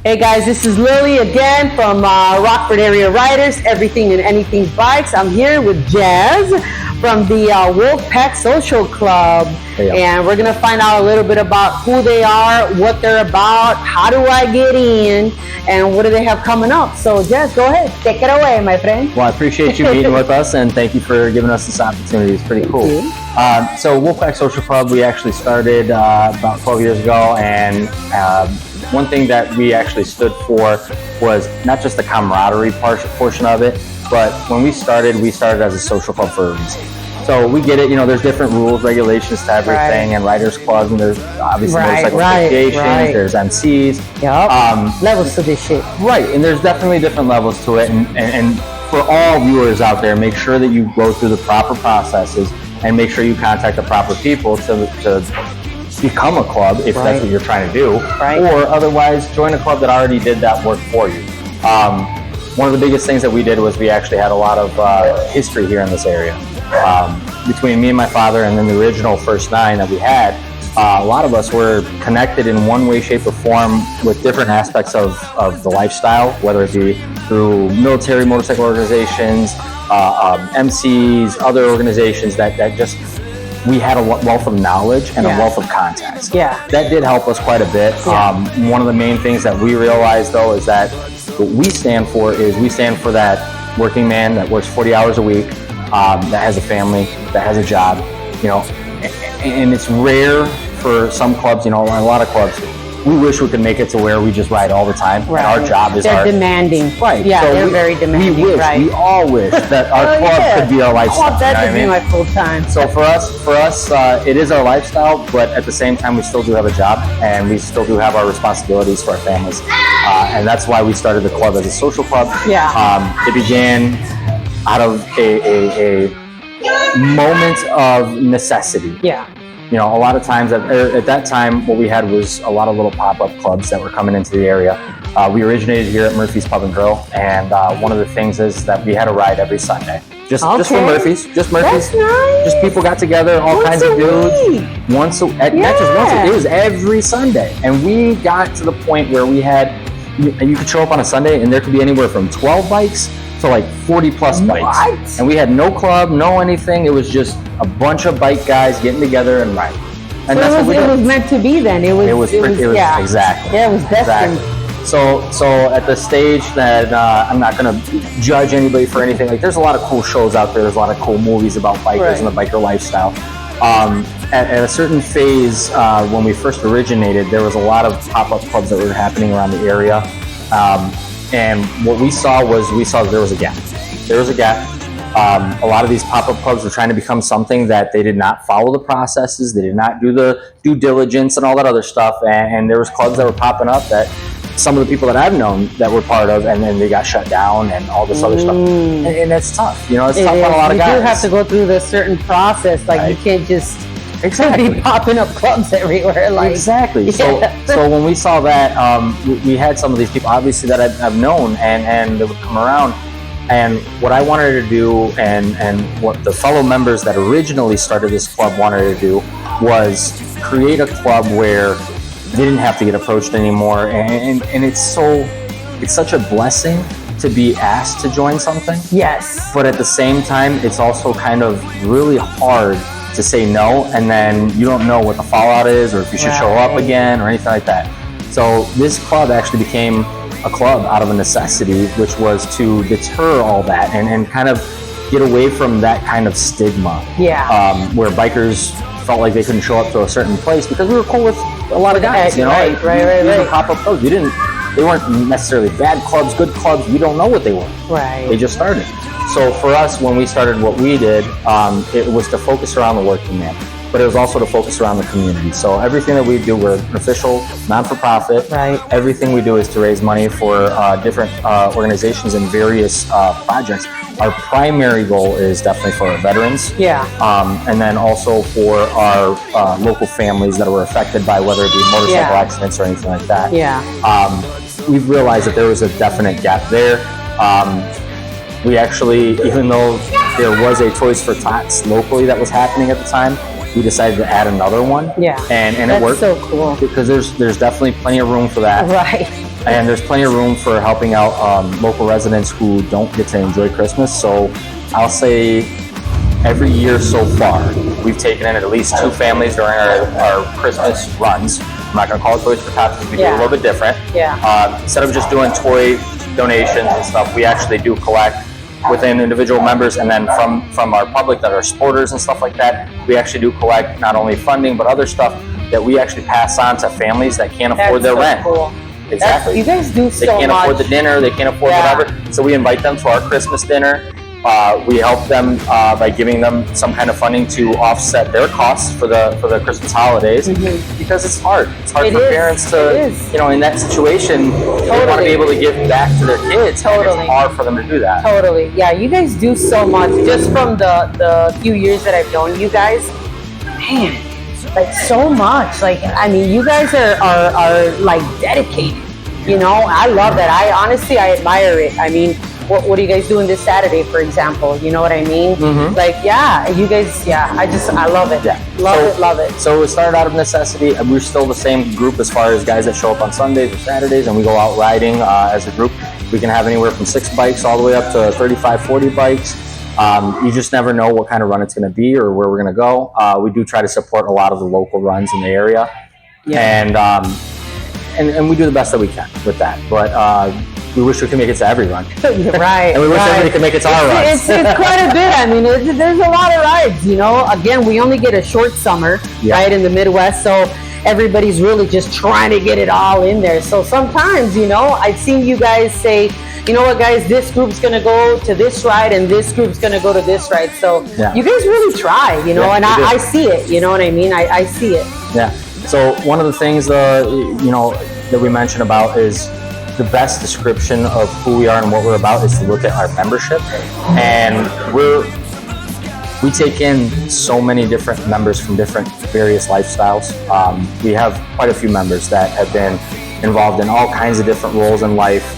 Hey guys, this is Lily again from Rockford Area Riders, Everything and Anything Bikes. I'm here with Jas from the Wolfpack Social Club, and we're going to find out a little bit about who they are, what they're about, how do I get in, and what do they have coming up. So Jas, go ahead, take it away, my friend. Well, I appreciate you meeting with us, and thank you for giving us this opportunity. It's pretty cool. So Wolfpack Social Club, we actually started about 12 years ago, and one thing that we actually stood for was not just the camaraderie portion of it, but when we started as a social club for a reason. So we get it, you know, there's different rules, regulations to everything, and riders clubs, and there's obviously motorcycle associations, there's MCs. Levels to this shit. Right, and there's definitely different levels to it, and for all viewers out there, make sure that you go through the proper processes and make sure you contact the proper people to become a club if that's what you're trying to do, or otherwise join a club that already did that work for you. One of the biggest things that we did was we actually had a lot of history here in this area. Between me and my father and then the original first 9 that we had, a lot of us were connected in one way, shape, or form with different aspects of the lifestyle, whether it be through military motorcycle organizations, MCs, other organizations that just we had a wealth of knowledge and a wealth of contacts. That did help us quite a bit. One of the main things that we realized, though, is that what we stand for that working man that works 40 hours a week, that has a family, that has a job, you know, and it's rare for some clubs, you know, a lot of clubs, we wish we could make it to where we just ride all the time. And our job is they're demanding. Yeah, so they're very demanding. We all wish that our club could be our lifestyle. I want that to be my full time. So for us, it is our lifestyle, but at the same time, we still do have a job, and we still do have our responsibilities for our families. And that's why we started the club as a social club. It began out of a moment of necessity. You know, a lot of times at that time, what we had was a lot of little pop-up clubs that were coming into the area. We originated here at Murphy's Pub and Grill, and one of the things is that we had a ride every Sunday. Just for Murphy's. Just Murphy's. That's nice. Just people got together, all kinds of dudes. Not just once a week, it was every Sunday. And we got to the point where we had, you could show up on a Sunday and there could be anywhere from 12 bikes to like 40 plus bikes. And we had no club, no anything. It was just a bunch of bike guys getting together and riding. And so it was meant to be then. It was exactly. Yeah, it was destined. So at the stage that I'm not going to judge anybody for anything. Like, there's a lot of cool shows out there. There's a lot of cool movies about bikers and the biker lifestyle. At a certain phase, when we first originated, there was a lot of pop-up clubs that were happening around the area. And what we saw that there was a gap. There was a gap. A lot of these pop-up clubs were trying to become something that they did not follow the processes. They did not do the due diligence and all that other stuff. And there was clubs that were popping up that some of the people that I've known that were part of, and then they got shut down and all this other stuff. And that's tough. You know, it's tough on a lot of guys. You do have to go through the certain process. Like, you can't just be popping up clubs everywhere. Like, exactly. So when we saw that, we had some of these people, obviously, that I've known, and they would come around. And what I wanted to do, and what the fellow members that originally started this club wanted to do, was create a club where they didn't have to get approached anymore. And it's such a blessing to be asked to join something. Yes. But at the same time, it's also kind of really hard to say no, and then you don't know what the fallout is, or if you should show up again, or anything like that. So this club actually became a club out of a necessity, which was to deter all that and kind of get away from that kind of stigma. Where bikers felt like they couldn't show up to a certain place because we were cool with a lot of guys, you know. Right. Pop-up clubs. They weren't necessarily bad clubs, good clubs. We don't know what they were. They just started. So for us, when we started what we did, it was to focus around the working man, but it was also to focus around the community. So everything that we do, we're an official, non-for-profit. Everything we do is to raise money for different organizations and various projects. Our primary goal is definitely for our veterans. And then also for our local families that were affected by whether it be motorcycle accidents or anything like that. We've realized that there was a definite gap there. We actually, even though there was a Toys for Tots locally that was happening at the time, we decided to add another one. Yeah. And it worked. That's so cool. Because there's definitely plenty of room for that. Right. and there's plenty of room for helping out local residents who don't get to enjoy Christmas. So I'll say every year so far, we've taken in at least 2 families during our Christmas runs. I'm not going to call it Toys for Tots because we do a little bit different. Instead of just doing toy donations and stuff, we actually do collect within individual members, and then from our public that are supporters and stuff like that, we actually do collect not only funding but other stuff that we actually pass on to families that can't afford their rent. Cool. Exactly. You guys do so much. They can't afford the dinner, they can't afford whatever, so we invite them to our Christmas dinner. We help them by giving them some kind of funding to offset their costs for the Christmas holidays, because it's hard. It's hard for parents to, you know, in that situation, they want to be able to give back to their kids. And it's hard for them to do that. Totally. Yeah, you guys do so much. Just from the few years that I've known you guys, man, like so much. Like, I mean, you guys are like dedicated. You know, I love that. I admire it. I mean, what are you guys doing this Saturday, for example? You know what I mean? Like, yeah, you guys, I love it. Love it. So it started out of necessity. We're still the same group as far as guys that show up on Sundays or Saturdays, and we go out riding as a group. We can have anywhere from 6 bikes all the way up to 35, 40 bikes. You just never know what kind of run it's going to be or where we're going to go. We do try to support a lot of the local runs in the area. And we do the best that we can with that. But we wish we could make it to every run. Right. And we wish everybody could make it to our runs. It's quite a bit. I mean, there's a lot of rides, you know. Again, we only get a short summer, right, in the Midwest. So everybody's really just trying to get it all in there. So sometimes, you know, I've seen you guys say, you know what, guys, this group's going to go to this ride and this group's going to go to this ride. So you guys really try, you know, and I see it. You know what I mean? I see it. Yeah. So one of the things, you know, that we mentioned about is the best description of who we are and what we're about is to look at our membership. And we take in so many different members from different various lifestyles. We have quite a few members that have been involved in all kinds of different roles in life.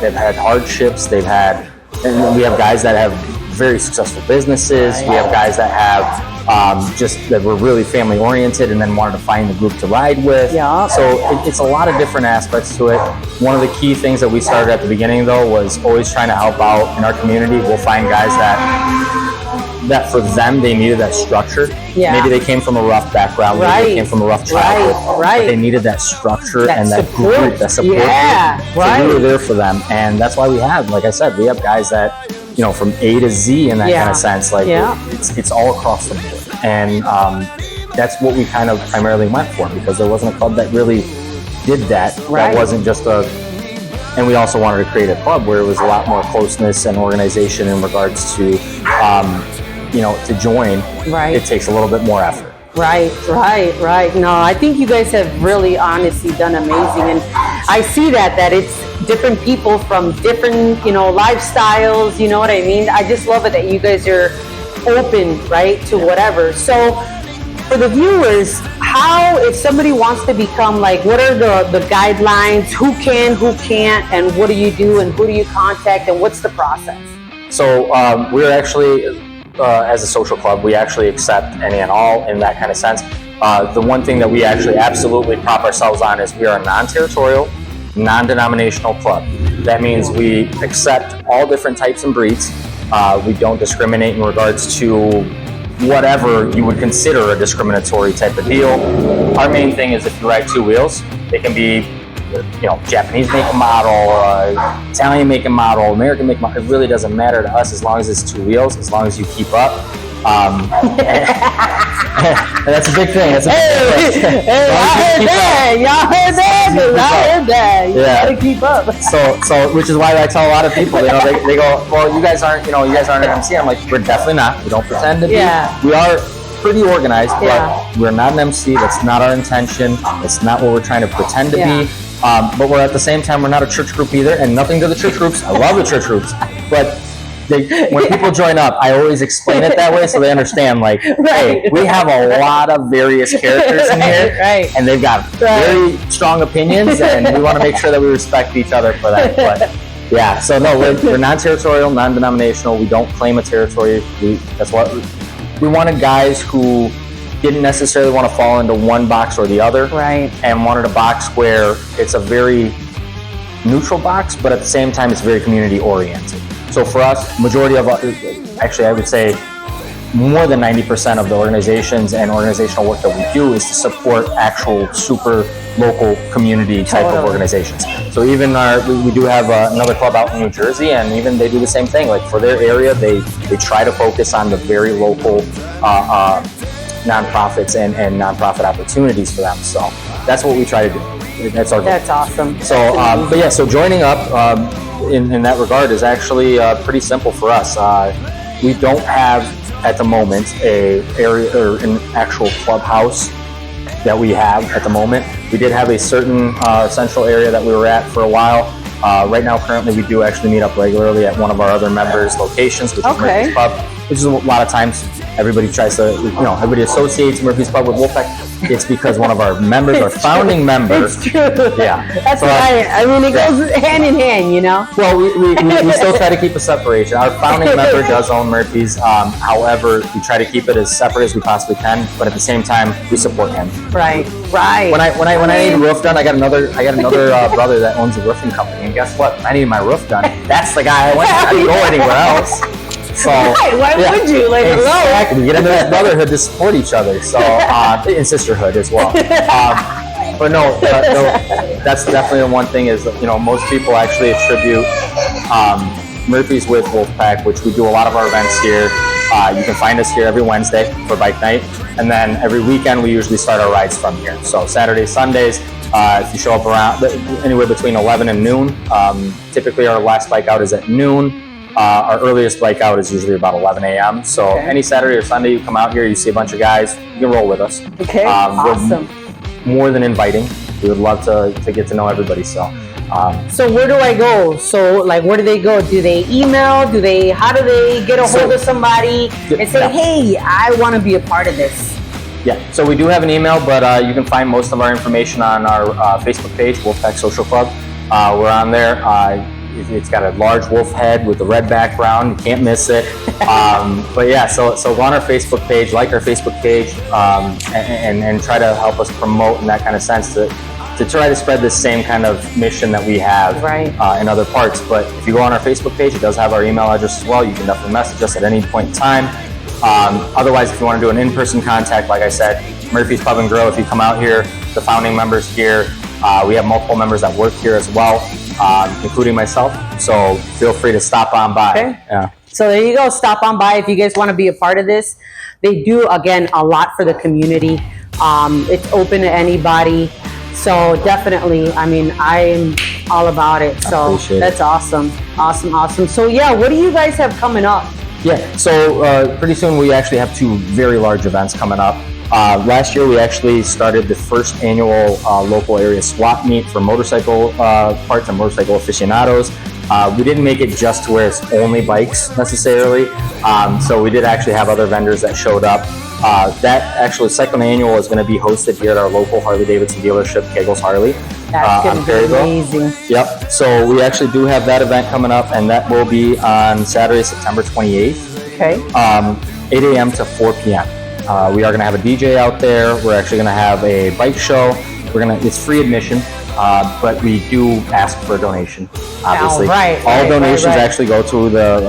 They've had hardships, and we have guys that have very successful businesses. We have guys that have just that were really family oriented and then wanted to find the group to ride with. So it's a lot of different aspects to it. One of the key things that we started at the beginning though was always trying to help out in our community. We'll find guys that for them they needed that structure. Maybe they came from a rough background, maybe they came from a rough childhood, but they needed that structure and that group, that support group. So we were there for them, and that's why we have, like I said, we have guys that, you know, from A to Z in that kind of sense, like it's all across the board. And that's what we kind of primarily went for, because there wasn't a club that really did that. That wasn't just and we also wanted to create a club where it was a lot more closeness and organization in regards to, you know, to join, it takes a little bit more effort. Right. No, I think you guys have really honestly done amazing. And I see that it's different people from different, you know, lifestyles, you know what I mean? I just love it that you guys are open, right, to whatever. So for the viewers, how, if somebody wants to become, like, what are the guidelines, who can, who can't, and what do you do, and who do you contact, and what's the process? So we're actually, as a social club, we actually accept any and all in that kind of sense. The one thing that we actually absolutely prop ourselves on is we are a non-territorial, non-denominational club. That means we accept all different types and breeds. We don't discriminate in regards to whatever you would consider a discriminatory type of deal. Our main thing is if you ride 2 wheels, they can be, you know, Japanese make and model, Italian make and model, American make and model. It really doesn't matter to us as long as it's 2 wheels, as long as you keep up. And that's a big thing. That's a big thing. Y'all heard that. You gotta keep up. So, which is why I tell a lot of people, you know, they go, well, you guys aren't an MC. I'm like, we're definitely not. We don't pretend to be. We are pretty organized, but we're not an MC. That's not our intention. That's not what we're trying to pretend to be. But we're at the same time, we're not a church group either, and nothing to the church groups. I love the church groups, but when people join up, I always explain it that way so they understand, like, hey, we have a lot of various characters in here, and they've got very strong opinions, and we want to make sure that we respect each other for that. But yeah, so no, we're non-territorial, non-denominational. We don't claim a territory. That's what we wanted, guys who didn't necessarily want to fall into one box or the other, and wanted a box where it's a very neutral box, but at the same time, it's very community oriented. So for us, majority of, actually I would say more than 90% of the organizations and organizational work that we do is to support actual super local community type of organizations. So even we do have another club out in New Jersey, and even they do the same thing. Like for their area, they try to focus on the very local nonprofits and nonprofit opportunities for them. So that's what we try to do. That's our goal. That's awesome. So, but yeah, so joining up in that regard is actually pretty simple for us. We don't have at the moment a area or an actual clubhouse that we have at the moment. We did have a certain central area that we were at for a while. Right now, currently, we do actually meet up regularly at one of our other members' locations, which is Murphy's Pub, which is a lot of times everybody tries to, everybody associates Murphy's Pub with Wolfpack. It's because one of our members, our founding member. It's true. Yeah. That's right. I mean, it goes hand in hand, Well, we still try to keep a separation. Our founding member does own Murphy's. However, we try to keep it as separate as we possibly can, but at the same time, we support him. Right. When I need a roof done, I got another brother that owns a roofing company, and guess what? I need my roof done. That's the guy I went to. I didn't go anywhere else. So, why would you? Like, exactly. We get into this brotherhood to support each other, so and sisterhood as well. But no, that's definitely the one thing is most people actually attribute Murphy's with Wolfpack, which we do a lot of our events here. You can find us here every Wednesday for bike night, and then every weekend we usually start our rides from here. So Saturdays, Sundays, if you show up around anywhere between 11 and noon, typically our last bike out is at noon. Our earliest bike out is usually about 11 a.m. So any Saturday or Sunday you come out here, you see a bunch of guys, you can roll with us. Okay, awesome. We're more than inviting. We would love to get to know everybody. So where do I go? So like, where do they go? Do they email? How do they get a hold of somebody and say, hey, I want to be a part of this? Yeah, so we do have an email, but you can find most of our information on our Facebook page, Wolfpack Social Club. We're on there. It's got a large wolf head with a red background. You can't miss it. But yeah, so go on our Facebook page, like our Facebook page, and try to help us promote in that kind of sense to try to spread this same kind of mission that we have in other parts. But if you go on our Facebook page, it does have our email address as well. You can definitely message us at any point in time. Otherwise, if you want to do an in-person contact, like I said, Murphy's Pub and Grill, if you come out here, the founding members here, we have multiple members that work here as well, including myself. So feel free to stop on by. Okay. Yeah. So there you go. Stop on by if you guys want to be a part of this. They do, again, a lot for the community. It's open to anybody. So definitely, I mean, I'm all about it. So that's awesome. Awesome. So yeah, what do you guys have coming up? Yeah, so pretty soon we actually have two very large events coming up. Last year we actually started the first annual local area swap meet for motorcycle parts and motorcycle aficionados. We didn't make it just to where it's only bikes necessarily, so we did actually have other vendors that showed up. That actually second annual is going to be hosted here at our local Harley Davidson dealership, Kegel's Harley. That's going to be amazing. Yep, so we actually do have that event coming up, and that will be on Saturday, September 28th. Okay. 8 a.m. to 4 p.m. We are going to have a DJ out there. We're actually going to have a bike show. It's free admission, but we do ask for a donation, obviously. All donations actually go to the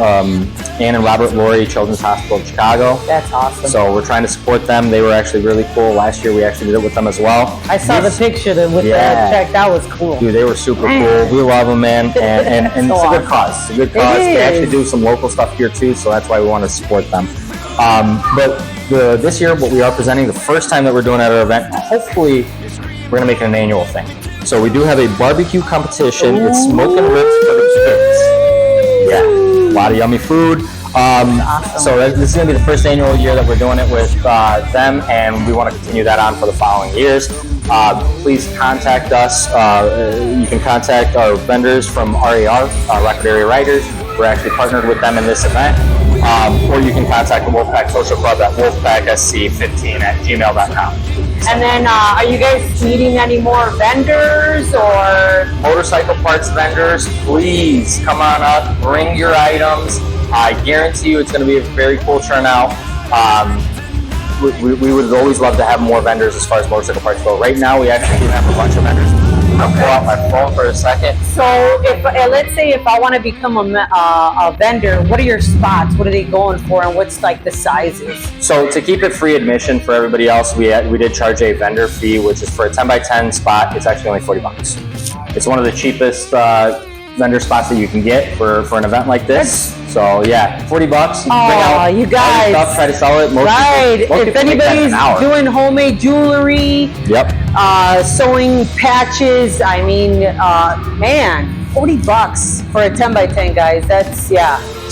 Ann and Robert Laurie Children's Hospital of Chicago. That's awesome. So we're trying to support them. They were actually really cool. Last year we actually did it with them as well. I saw the picture with the check. That was cool. Dude, they were super cool. We love them, man. And it's a good cause. It's a good cause. They actually do some local stuff here too, so that's why we want to support them. But this year, what we are presenting, the first time that we're doing at our event, hopefully we're going to make it an annual thing. So we do have a barbecue competition. It's smoke and ribs for the kids. Yeah, a lot of yummy food. Awesome. So this is going to be the first annual year that we're doing it with them, and we want to continue that on for the following years. Please contact us. You can contact our vendors from RAR, Rockford Area Riders. We're actually partnered with them in this event. Or you can contact the Wolfpack Social Club at wolfpacksc15@gmail.com. And then, are you guys needing any more vendors or motorcycle parts vendors? Please come on up, bring your items. I guarantee you, it's going to be a very cool turnout. We would always love to have more vendors as far as motorcycle parts go. Right now, we actually do have a bunch of vendors. I'll pull out my phone for a second. So, if let's say if I want to become a vendor, what are your spots? What are they going for, and what's like the sizes? So to keep it free admission for everybody else, we did charge a vendor fee, which is for a 10 by 10 spot. It's actually only $40. It's one of the cheapest vendor spots that you can get for an event like this. So yeah, $40. Oh, you guys! Stuff, try to sell it. Most people, if anybody's doing homemade jewelry, yep, sewing patches, I mean, man, $40 for a 10 by 10, guys. That's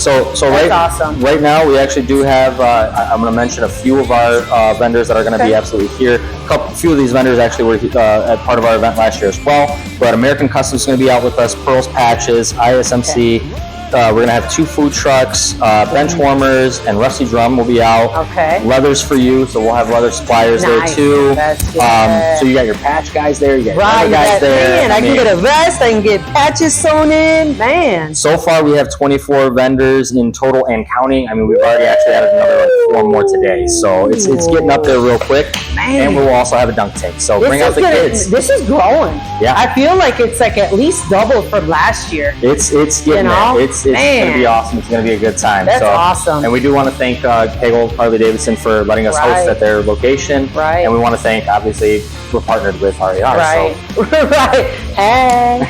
So that's awesome. Right now, we actually do have. I'm going to mention a few of our vendors that are going to be absolutely here. A few of these vendors actually were at part of our event last year as well. But American Customs is going to be out with us. Pearls Patches, ISMC. Okay. We're going to have 2 food trucks, bench warmers, and Rusty Drum will be out. Okay. Leathers for you, so we'll have leather suppliers there too. So you got your patch guys there, you got your guys there. Man, I can get a vest, I can get patches sewn in, man. So far we have 24 vendors in total and counting. I mean, we've already actually added another 4 more today. So it's getting up there real quick. Man. And we will also have a dunk tank. So bring out the kids. This is growing. Yeah. I feel like it's like at least double from last year. It's getting there. It's going to be awesome. It's going to be a good time. That's awesome. And we do want to thank Kegel, Harley Davidson for letting us host at their location. Right. And we want to thank, obviously, we're partnered with RER. Right. So. Right. Hey.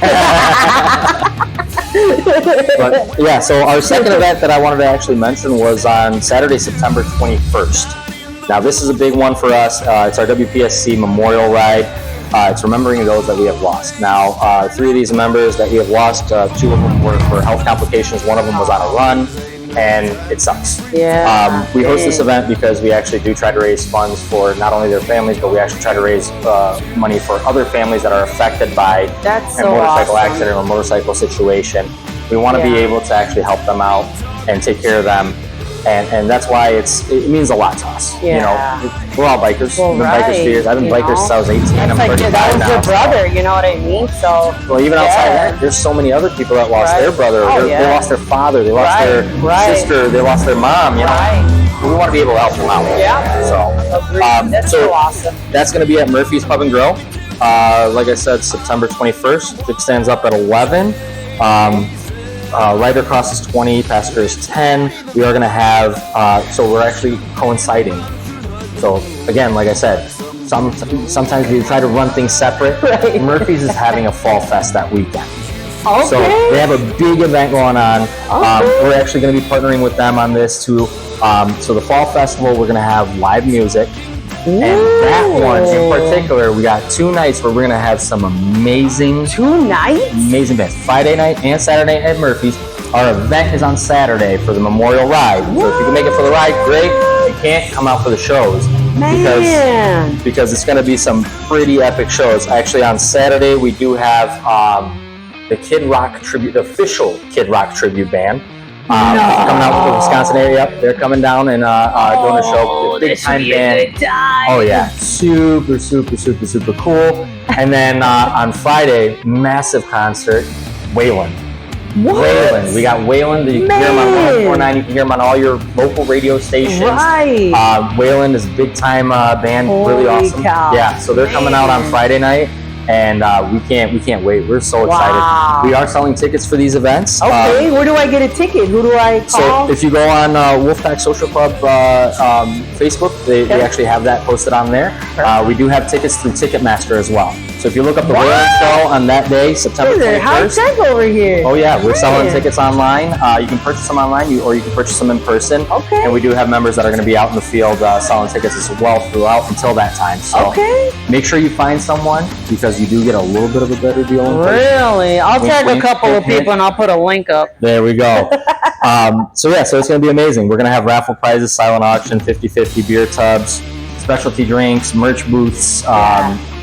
But yeah, so our second event that I wanted to actually mention was on Saturday, September 21st. Now, this is a big one for us. It's our WPSC Memorial Ride. It's remembering those that we have lost. Now, 3 of these members that we have lost, 2 of them were for health complications. 1 of them was on a run, and it sucks. Yeah. We host this event because we actually do try to raise funds for not only their families, but we actually try to raise money for other families that are affected by a motorcycle accident or a motorcycle situation. We want to be able to actually help them out and take care of them. And that's why it means a lot to us. Yeah. You know, we're all bikers. Well, We've been bikers for years. I've been bikers since I was 18. I'm 35 that was now. your brother, you know what I mean? So. Well, even outside that, there's so many other people that lost their brother. They lost their father. They lost their sister. They lost their mom. You know, we want to be able to help them out. Yeah. So, that's so awesome. That's going to be at Murphy's Pub and Grill. Like I said, September 21st. It stands up at 11. Rider cost is 20, passenger is 10. We are going to have, so we're actually coinciding. So again, like I said, sometimes we try to run things separate. Right. Murphy's is having a Fall Fest that weekend. Okay. So they have a big event going on. We're actually going to be partnering with them on this too. So the Fall Festival, we're going to have live music. Ooh. And that one in particular, we got 2 nights where we're going to have some amazing... 2 nights? Amazing events. Friday night and Saturday night at Murphy's. Our event is on Saturday for the Memorial Ride. So if you can make it for the ride, great. If you can't, come out for the shows. Man. Because it's going to be some pretty epic shows. Actually, on Saturday, we do have the Kid Rock Tribute, the official Kid Rock Tribute Band. Coming out from the Wisconsin area. They're coming down and doing a show. Big time band. Oh yeah, super cool. And then on Friday, massive concert, Waylon. Waylon. We got Waylon. You can hear him on 104.9. You can hear him on all your local radio stations. Right. Waylon is a big time band. Really awesome. Cow. Yeah. So they're coming out on Friday night. And we can't wait. We're so excited. Wow. We are selling tickets for these events. Okay, where do I get a ticket? Who do I call? So if you go on Wolfpack Social Club Facebook, they actually have that posted on there. We do have tickets through Ticketmaster as well. So if you look up the Waylon show on that day, September 21st. High tech over here. Oh yeah, we're selling tickets online. You can purchase them online, or you can purchase them in person. Okay. And we do have members that are going to be out in the field selling tickets as well throughout until that time. So make sure you find someone, because you do get a little bit of a better deal. Really? I'll tag a couple of people and I'll put a link up. There we go. So it's going to be amazing. We're going to have raffle prizes, silent auction, 50-50 beer tubs, specialty drinks, merch booths.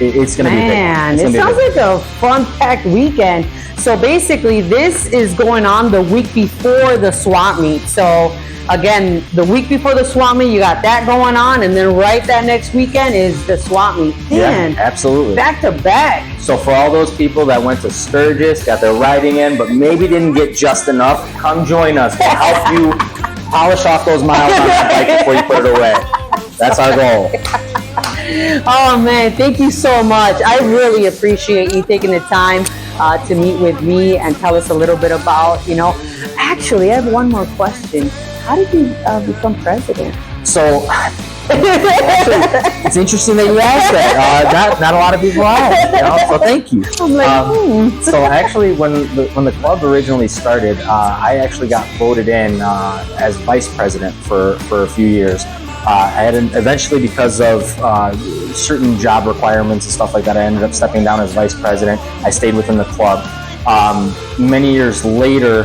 It's going to be big. Man, it sounds like a fun-packed weekend. So basically, this is going on the week before the swap meet. So again, the week before the swap meet, you got that going on, and then right that next weekend is the swap meet. Man, yeah, absolutely. Back to back. So for all those people that went to Sturgis, got their riding in, but maybe didn't get just enough, come join us. We'll help you polish off those miles on that bike before you put it away. That's our goal. Oh man, thank you so much. I really appreciate you taking the time to meet with me and tell us a little bit about, actually, I have one more question. How did you become president? So, actually, it's interesting that you asked that. Not a lot of people ask, so thank you. I'm like, So actually, when the club originally started, I actually got voted in as vice president for a few years. I had eventually, because of certain job requirements and stuff like that, I ended up stepping down as vice president. I stayed within the club. Many years later,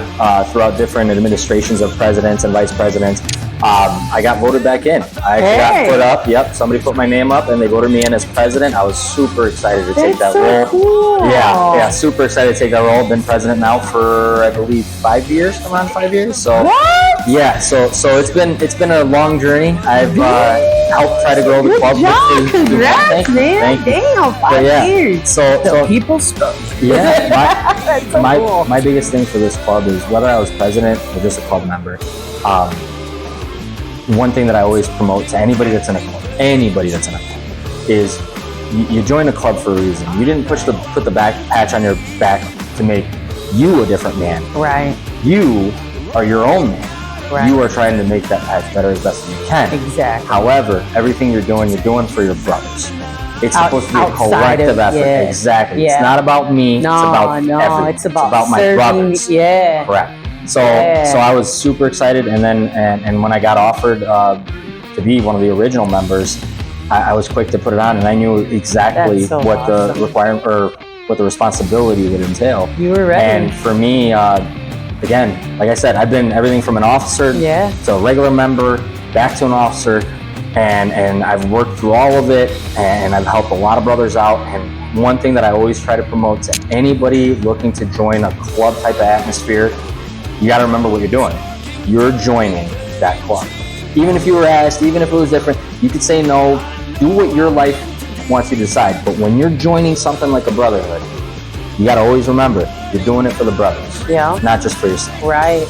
throughout different administrations of presidents and vice presidents, I got voted back in. I actually got put up. Yep, somebody put my name up, and they voted me in as president. I was super excited to take that role. Cool. Yeah, super excited to take that role. Been president now for, I believe, 5 years. Come on, 5 years. So what? yeah, so it's been a long journey. I've helped try to grow the club. Job. Congrats, man! Thank you. Damn, 5 years. So people stuff. Yeah, That's so cool. my biggest thing for this club is, whether I was president or just a club member, one thing that I always promote to anybody that's in a club, is you join a club for a reason. You didn't put the back patch on your back to make you a different man. Right. You are your own man. Right. You are trying to make that patch better as best as you can. Exactly. However, everything you're doing for your brothers. It's supposed to be a collective effort. Yeah. Exactly. Yeah. It's not about me. No, it's about everyone. It's about my serving, brothers. Yeah. Correct. So I was super excited, and then and when I got offered to be one of the original members, I was quick to put it on, and I knew exactly what the requirement or what the responsibility would entail. You were ready. And for me, again, like I said, I've been everything from an officer to a regular member, back to an officer, and I've worked through all of it, and I've helped a lot of brothers out. And one thing that I always try to promote to anybody looking to join a club type of atmosphere, you got to remember what you're doing. You're joining that club. Even if you were asked, even if it was different, you could say no. Do what your life wants you to decide. But when you're joining something like a brotherhood, you got to always remember, you're doing it for the brothers, not just for yourself. Right.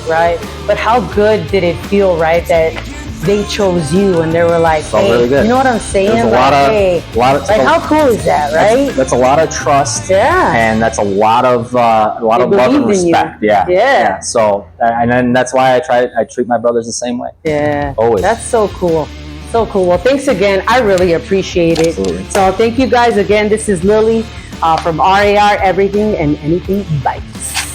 But how good did it feel, right, that they chose you and they were like, hey, really good. You know what I'm saying? There's a lot of how cool is that, right? That's a lot of trust. Yeah. And that's a lot of love and respect. Yeah. So, and then that's why I treat my brothers the same way. Yeah. Always. That's so cool. So cool. Well, thanks again. I really appreciate it. Absolutely. So thank you guys again. This is Lily from RAR Everything and Anything Bikes.